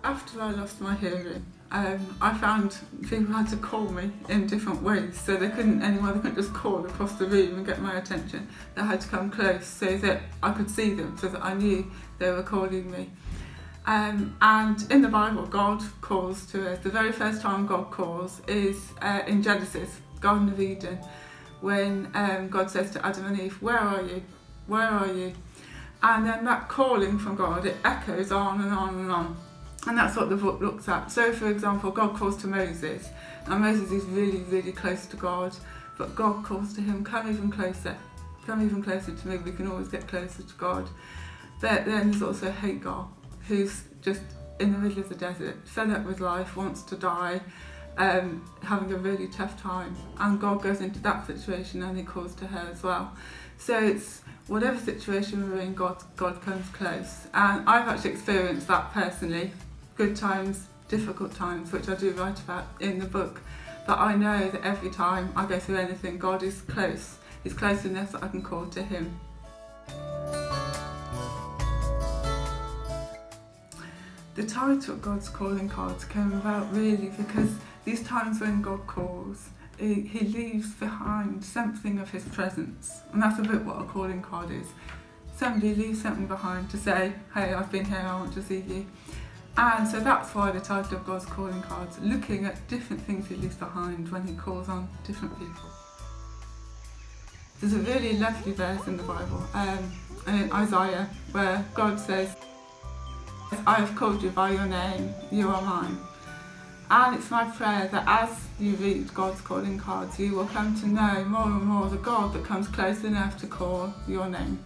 After I lost my hearing, I found people had to call me in different ways, so they couldn't just call across the room and get my attention. They had to come close so that I could see them, so that I knew they were calling me. And in the Bible, God calls to us. The very first time God calls is in Genesis, Garden of Eden, when God says to Adam and Eve, "Where are you? Where are you?" And then that calling from God, it echoes on and on and on. And that's what the book looks at. So, for example, God calls to Moses. Now, Moses is really, really close to God, but God calls to him, "Come even closer. Come even closer to me." We can always get closer to God. But then there's also Hagar, who's just in the middle of the desert, fed up with life, wants to die, having a really tough time. And God goes into that situation and he calls to her as well. So it's whatever situation we're in, God comes close. And I've actually experienced that personally. Good times, difficult times, which I do write about in the book. But I know that every time I go through anything, God is close. He's close enough that I can call to him. The title God's Calling Cards came about really because these times when God calls, he leaves behind something of his presence. And that's a bit what a calling card is. Somebody leaves something behind to say, "Hey, I've been here, I want to see you." And so that's why the title of God's Calling Cards, looking at different things he leaves behind when he calls on different people. There's a really lovely verse in the Bible, in Isaiah, where God says, "I have called you by your name, you are mine." And it's my prayer that as you read God's calling cards, you will come to know more and more the God that comes close enough to call your name.